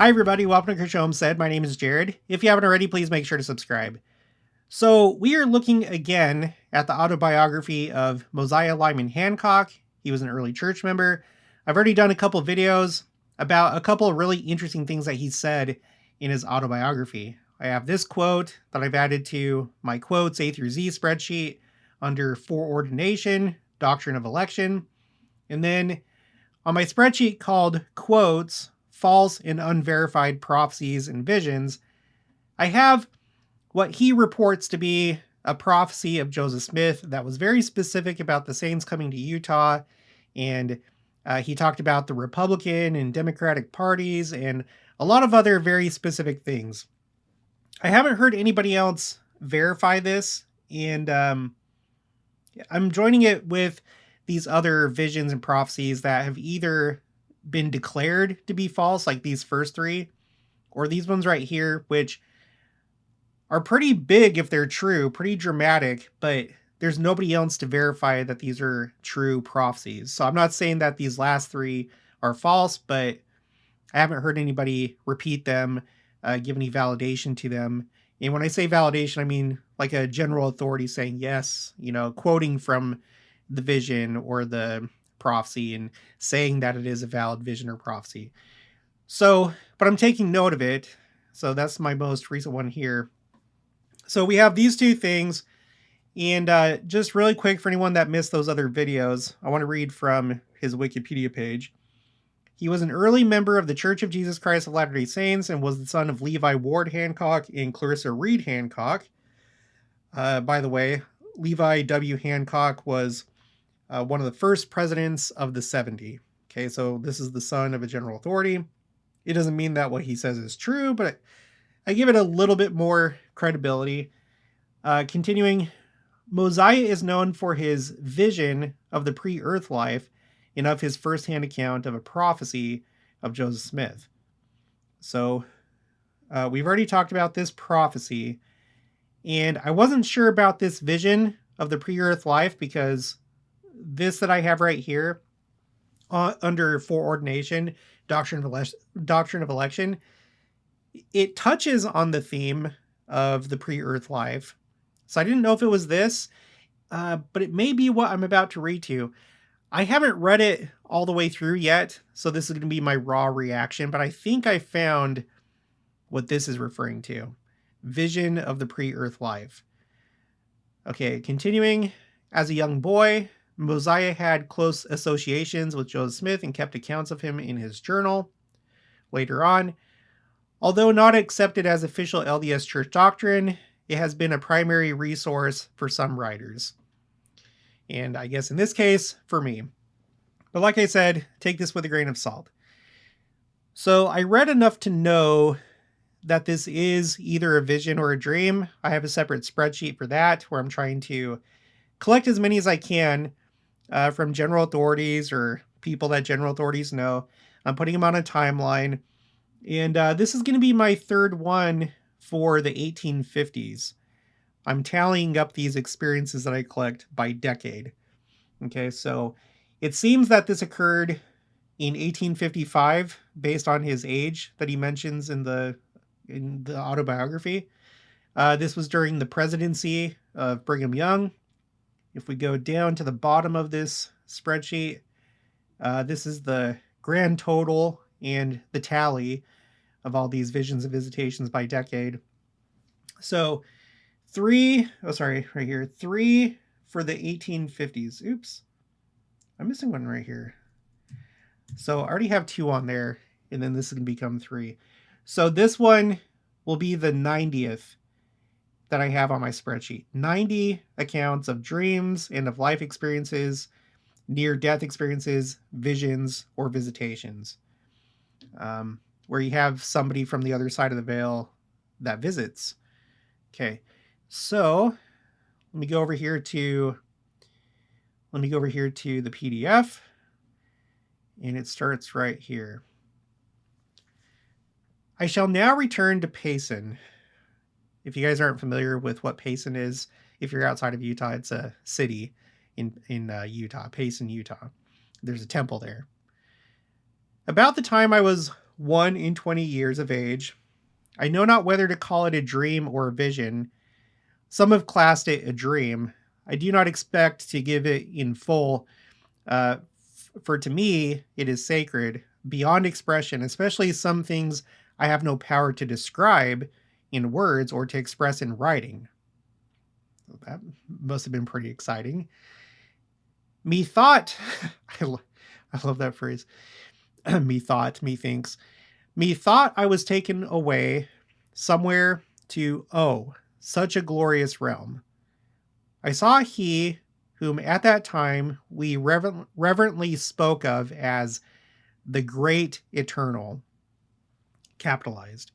Hi everybody, welcome to Christian Homestead. My name is Jared. If you haven't already, please make sure to subscribe. So we are looking again at the autobiography of Mosiah Lyman Hancock. He was an early church member. I've already done a couple videos about a couple of really interesting things that he said in his autobiography. I have this quote that I've added to my quotes A through Z spreadsheet under foreordination, doctrine of election. And then on my spreadsheet called quotes, false and unverified prophecies and visions, I have what he reports to be a prophecy of Joseph Smith that was very specific about the Saints coming to Utah. And he talked about the Republican and Democratic parties and a lot of other very specific things. I haven't heard anybody else verify this. And I'm joining it with these other visions and prophecies that have either been declared to be false, like these first three, or these ones right here, which are pretty big if they're true, pretty dramatic, but there's nobody else to verify that these are true prophecies. So I'm not saying that these last three are false, but I haven't heard anybody repeat them, give any validation to them. And when I say validation, I mean like a general authority saying yes, quoting from the vision or the prophecy and saying that it is a valid vision or prophecy. So, but I'm taking note of it. So that's my most recent one here. So we have these two things. And just really quick for anyone that missed those other videos, I want to read from his Wikipedia page. He was an early member of the Church of Jesus Christ of Latter-day Saints and was the son of Levi Ward Hancock and Clarissa Reed Hancock. By the way, Levi W. Hancock was one of the first presidents of the 70. Okay, so this is the son of a general authority. It doesn't mean that what he says is true, but I give it a little bit more credibility. Continuing, Mosiah is known for his vision of the pre-earth life and of his first-hand account of a prophecy of Joseph Smith. So we've already talked about this prophecy, and I wasn't sure about this vision of the pre-earth life because this that I have right here under foreordination, doctrine of election, it touches on the theme of the pre-earth life. So I didn't know if it was this, but it may be what I'm about to read to you. I haven't read it all the way through yet, so this is going to be my raw reaction, but I think I found what this is referring to. Vision of the pre-earth life. Okay, continuing. As a young boy, Mosiah had close associations with Joseph Smith and kept accounts of him in his journal. Later on, although not accepted as official LDS church doctrine, it has been a primary resource for some writers. And I guess in this case, for me. But like I said, take this with a grain of salt. So I read enough to know that this is either a vision or a dream. I have a separate spreadsheet for that where I'm trying to collect as many as I can from general authorities or people that general authorities know. I'm putting them on a timeline. And this is going to be my third one for the 1850s. I'm tallying up these experiences that I collect by decade. Okay, so it seems that this occurred in 1855 based on his age that he mentions in the autobiography. This was during the presidency of Brigham Young. If we go down to the bottom of this spreadsheet, this is the grand total and the tally of all these visions and visitations by decade. So 3 for the 1850s. Oops, I'm missing one right here. So I already have 2 on there, and then this is going to become 3. So this one will be the 90th that I have on my spreadsheet. 90 accounts of dreams and of life experiences, near-death experiences, visions, or visitations. Where you have somebody from the other side of the veil that visits. Okay, so let me go over here to the PDF, and it starts right here. I shall now return to Payson. If you guys aren't familiar with what Payson is, if you're outside of Utah, it's a city in Utah, Payson, Utah. There's a temple there. About the time I was 1 in 20 years of age. I know not whether to call it a dream or a vision. Some have classed it a dream. I do not expect to give it in full, for to me, it is sacred, beyond expression, especially some things I have no power to describe in words or to express in writing. That must have been pretty exciting. Methought, I love that phrase. Methought, methinks. Methought I was taken away somewhere to, oh, such a glorious realm. I saw he whom at that time we reverently spoke of as the great eternal, capitalized.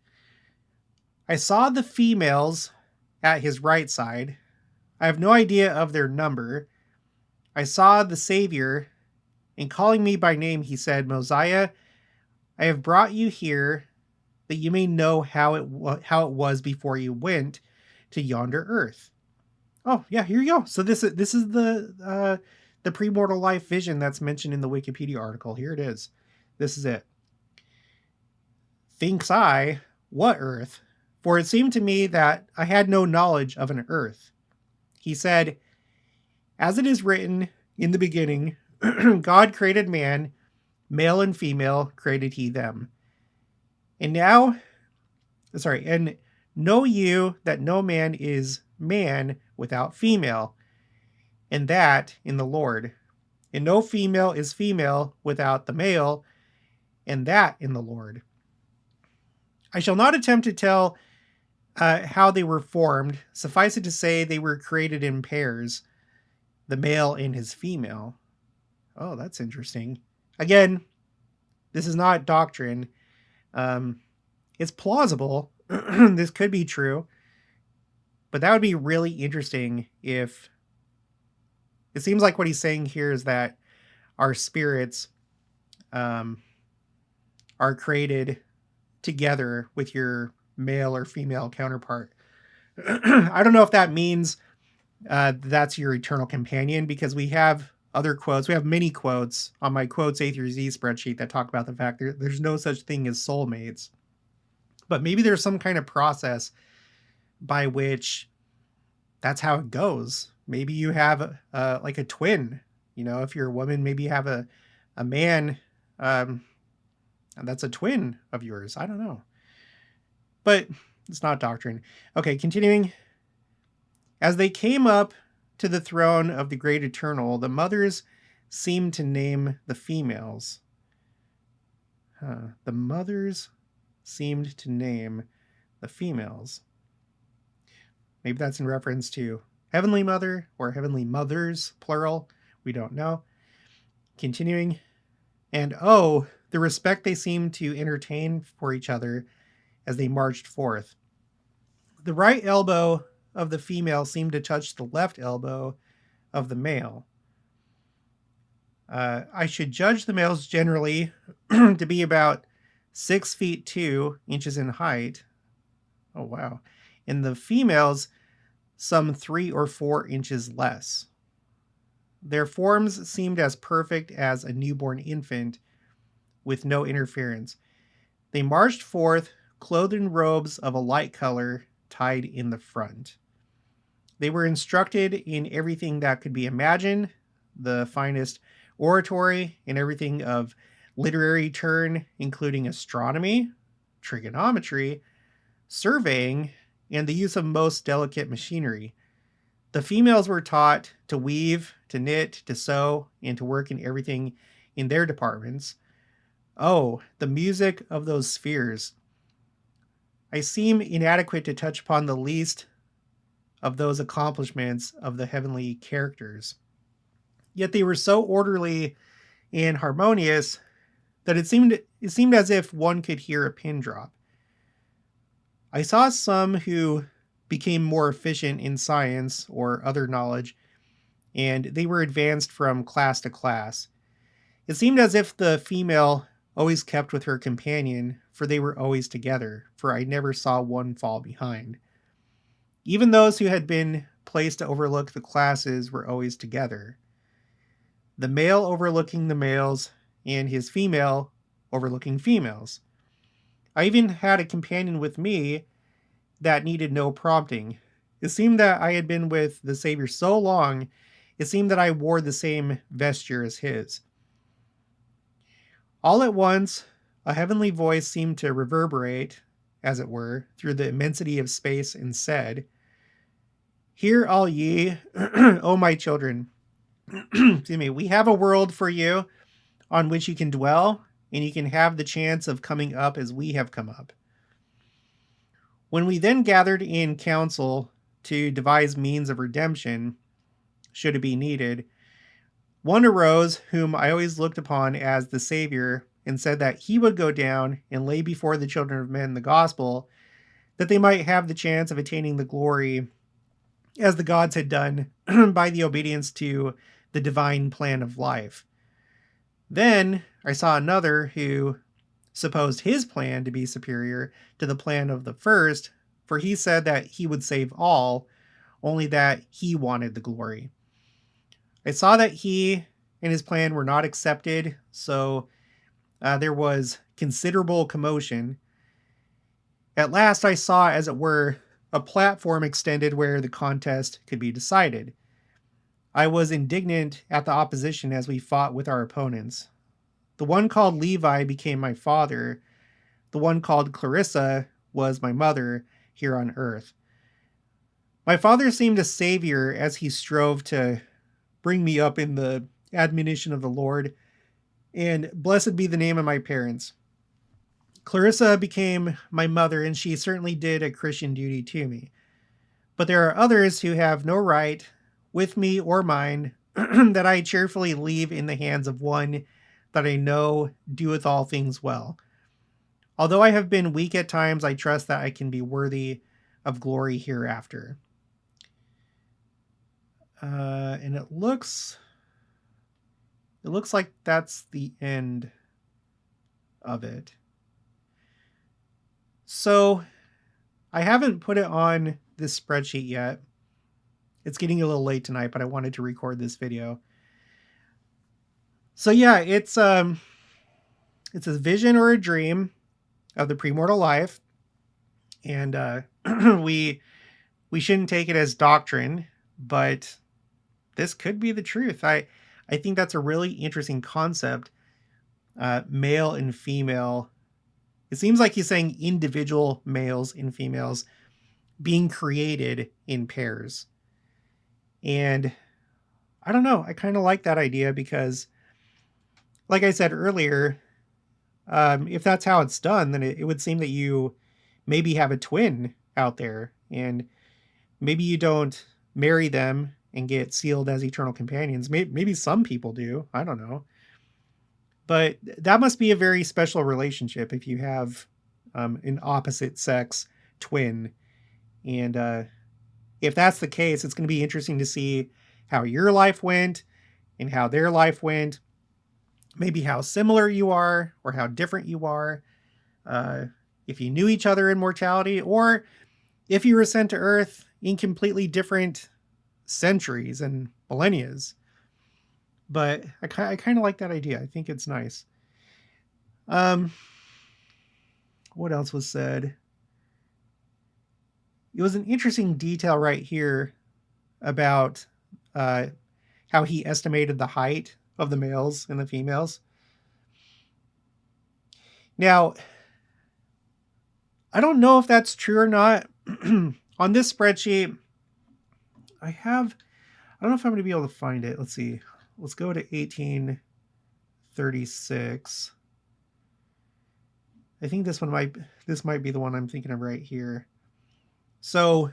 I saw the females at his right side. I have no idea of their number. I saw the Savior, and calling me by name, he said, Mosiah, I have brought you here that you may know how it was before you went to yonder earth. Oh, yeah, here you go. So this is the premortal life vision that's mentioned in the Wikipedia article. Here it is. This is it. Thinks I, what earth? For it seemed to me that I had no knowledge of an earth. He said, as it is written in the beginning, God created man, male and female created he them. And know you that no man is man without female, and that in the Lord. And no female is female without the male, and that in the Lord. I shall not attempt to tell how they were formed. Suffice it to say they were created in pairs, the male and his female. Oh, that's interesting. Again, this is not doctrine. It's plausible. This could be true. But that would be really interesting if... It seems like what he's saying here is that our spirits are created together with your male or female counterpart. I don't know if that means that's your eternal companion, because we have other quotes. We have many quotes on my quotes A through Z spreadsheet that talk about the fact that there's no such thing as soulmates. But maybe there's some kind of process by which that's how it goes. Maybe you have like a twin. You know, if you're a woman, maybe you have a man that's a twin of yours. I don't know. But it's not doctrine. Okay, continuing. As they came up to the throne of the great eternal, the mothers seemed to name the females. The mothers seemed to name the females. Maybe that's in reference to Heavenly Mother or Heavenly Mothers, plural. We don't know. Continuing. And oh, the respect they seemed to entertain for each other as they marched forth. The right elbow of the female seemed to touch the left elbow of the male. I should judge the males generally to be about 6 feet 2 inches in height. Oh, wow. And the females, some 3 or 4 inches less. Their forms seemed as perfect as a newborn infant, with no interference. They marched forth, clothed in robes of a light color, tied in the front. They were instructed in everything that could be imagined, the finest oratory, and everything of literary turn, including astronomy, trigonometry, surveying, and the use of most delicate machinery. The females were taught to weave, to knit, to sew, and to work in everything in their departments. Oh, the music of those spheres. I seem inadequate to touch upon the least of those accomplishments of the heavenly characters. Yet they were so orderly and harmonious that it seemed as if one could hear a pin drop. I saw some who became more efficient in science or other knowledge, and they were advanced from class to class. It seemed as if the female always kept with her companion, for they were always together, for I never saw one fall behind. Even those who had been placed to overlook the classes were always together. The male overlooking the males, and his female overlooking females. I even had a companion with me that needed no prompting. It seemed that I had been with the Savior so long, it seemed that I wore the same vesture as his. All at once, a heavenly voice seemed to reverberate, as it were, through the immensity of space and said, "Hear all ye, O my children. Excuse me, we have a world for you on which you can dwell, and you can have the chance of coming up as we have come up." When we then gathered in council to devise means of redemption, should it be needed, one arose whom I always looked upon as the Savior and said that he would go down and lay before the children of men the gospel, that they might have the chance of attaining the glory as the gods had done by the obedience to the divine plan of life. Then I saw another who supposed his plan to be superior to the plan of the first, for he said that he would save all, only that he wanted the glory. I saw that he and his plan were not accepted, so there was considerable commotion. At last I saw, as it were, a platform extended where the contest could be decided. I was indignant at the opposition as we fought with our opponents. The one called Levi became my father. The one called Clarissa was my mother here on earth. My father seemed a savior as he strove to bring me up in the admonition of the Lord, and blessed be the name of my parents. Clarissa became my mother, and she certainly did a Christian duty to me. But there are others who have no right, with me or mine, that I cheerfully leave in the hands of one that I know doeth all things well. Although I have been weak at times, I trust that I can be worthy of glory hereafter. And it looks like that's the end of it. So I haven't put it on this spreadsheet yet. It's getting a little late tonight, but I wanted to record this video. So yeah, it's a vision or a dream of the premortal life, and we shouldn't take it as doctrine, but this could be the truth. I think that's a really interesting concept. Male and female. It seems like he's saying individual males and females being created in pairs. And I don't know. I kind of like that idea because, like I said earlier, if that's how it's done, then it would seem that you maybe have a twin out there, and maybe you don't marry them and get sealed as eternal companions. Maybe some people do. I don't know. But that must be a very special relationship if you have an opposite sex twin. And if that's the case, it's going to be interesting to see how your life went and how their life went. Maybe how similar you are or how different you are. If you knew each other in mortality, or if you were sent to Earth in completely different centuries and millennias. But I kind of like that idea. I think it's nice. What else was said? It was an interesting detail right here about how he estimated the height of the males and the females. Now, I don't know if that's true or not. On this spreadsheet, I don't know if I'm going to be able to find it. Let's see. Let's go to 1836. I think this might be the one I'm thinking of right here. So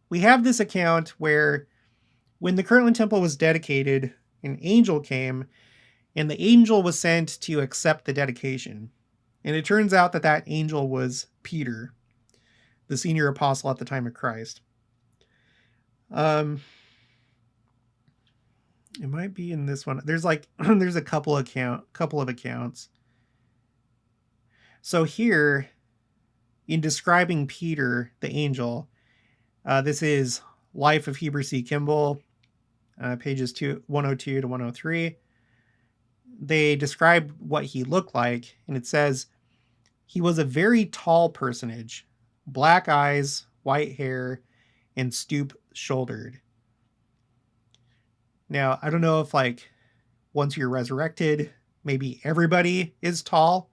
we have this account where when the Kirtland Temple was dedicated, an angel came, and the angel was sent to accept the dedication. And it turns out that that angel was Peter, the senior apostle at the time of Christ. It might be in this one. There's there's a couple of accounts. So here, in describing Peter, the angel, this is Life of Heber C. Kimball, pages 102 to 103. They describe what he looked like, and it says, He was a very tall personage, black eyes, white hair, and stoop-shouldered. Now, I don't know if like once you're resurrected, maybe everybody is tall.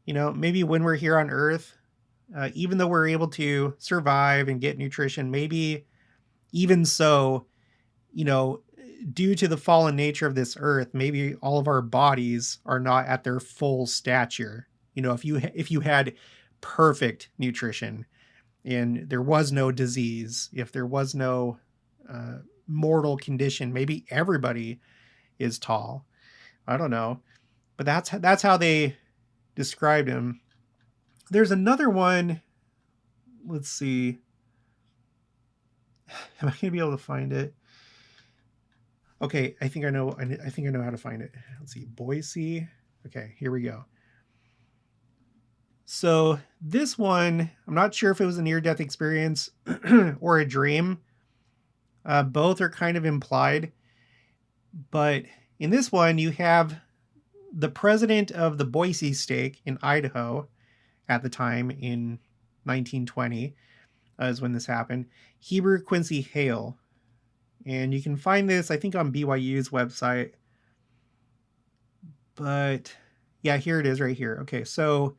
Maybe when we're here on Earth, even though we're able to survive and get nutrition, maybe even so, you know, due to the fallen nature of this Earth, maybe all of our bodies are not at their full stature. If you had perfect nutrition and there was no disease, if there was no uh, mortal condition, maybe everybody is tall. I don't know, but that's how they described him. There's another one. Let's see. Am I going to be able to find it? Okay, I think I know. I think I know how to find it. Let's see, Boise. Okay, here we go. So this one, I'm not sure if it was a near-death experience or a dream. Both are kind of implied, but in this one, you have the president of the Boise stake in Idaho at the time in 1920 is when this happened. Heber Quincy Hale. And you can find this, I think, on BYU's website. But yeah, here it is right here. Okay, so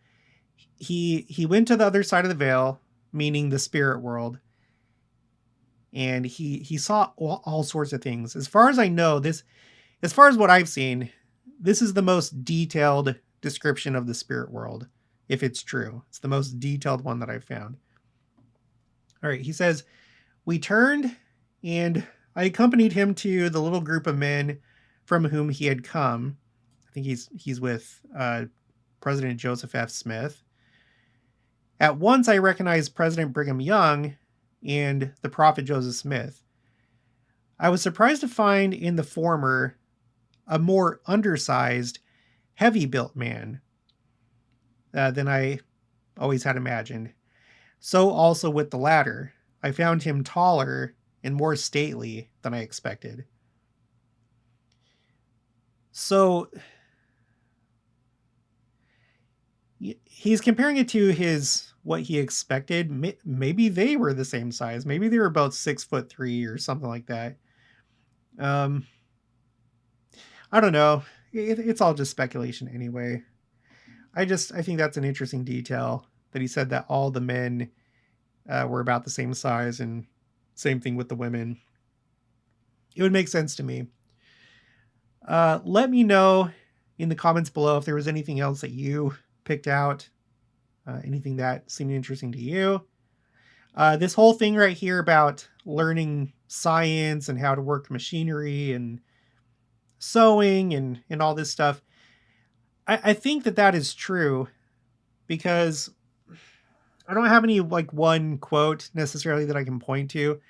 he went to the other side of the veil, meaning the spirit world, and he saw all sorts of things. As far as I know, as far as what I've seen, this is the most detailed description of the spirit world, if it's true. It's the most detailed one that I've found. All right, he says, "We turned, and I accompanied him to the little group of men from whom he had come." I think he's with President Joseph F. Smith. "At once I recognized President Brigham Young and the prophet Joseph Smith. I was surprised to find in the former a more undersized, heavy-built man than I always had imagined. So also with the latter. I found him taller and more stately than I expected." So he's comparing it to what he expected. Maybe they were the same size. Maybe they were about 6'3" or something like that. Um, I don't know. It's all just speculation anyway. I think that's an interesting detail that he said that all the men were about the same size, and same thing with the women. It would make sense to me. Let me know in the comments below if there was anything else that you picked out, anything that seemed interesting to you. This whole thing right here about learning science and how to work machinery and sewing and all this stuff, I think that is true, because I don't have any like one quote necessarily that I can point to,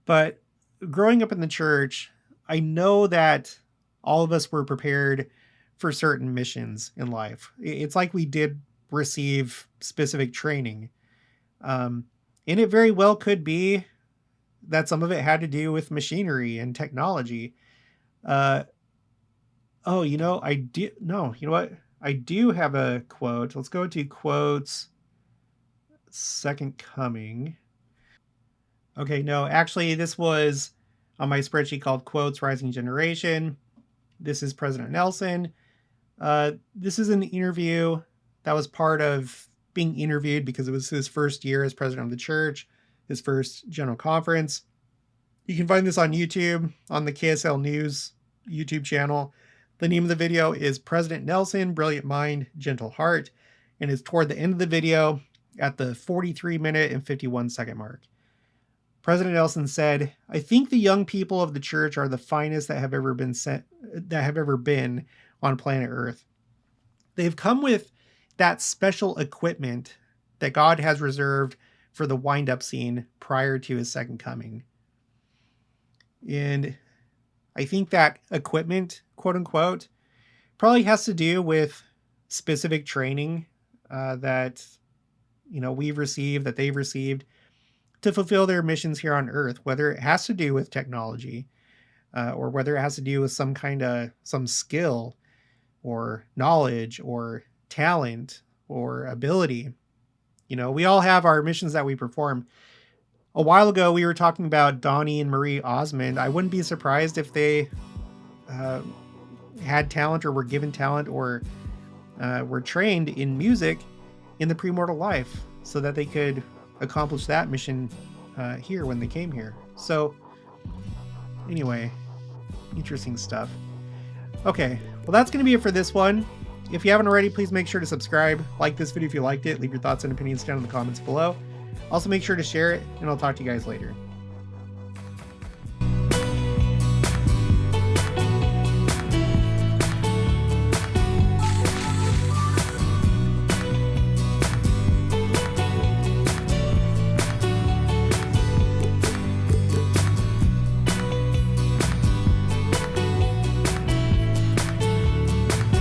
but growing up in the church, I know that all of us were prepared for certain missions in life. It's like we did receive specific training. And it very well could be that some of it had to do with machinery and technology. Uh, oh, I do. No, you know what? I do have a quote. Let's go to quotes. Second Coming. Okay, no, actually, this was on my spreadsheet called Quotes Rising Generation. This is President Nelson. This is an interview that was part of being interviewed because it was his first year as president of the church, his first general conference. You can find this on YouTube, on the KSL News YouTube channel. The name of the video is President Nelson, Brilliant Mind, Gentle Heart, and it's toward the end of the video at the 43-minute and 51-second mark. President Nelson said, "I think the young people of the church are the finest that have ever been on planet Earth. They've come with that special equipment that God has reserved for the wind-up scene prior to his second coming." And I think that equipment, quote unquote, probably has to do with specific training that we've received, that they've received to fulfill their missions here on Earth, whether it has to do with technology or whether it has to do with some skill or knowledge or talent, or ability. You know, we all have our missions that we perform. A while ago, we were talking about Donnie and Marie Osmond. I wouldn't be surprised if they had talent or were given talent or were trained in music in the premortal life so that they could accomplish that mission here when they came here. So anyway, interesting stuff. Okay, well, that's going to be it for this one. If you haven't already, please make sure to subscribe, like this video if you liked it, leave your thoughts and opinions down in the comments below. Also make sure to share it, and I'll talk to you guys later.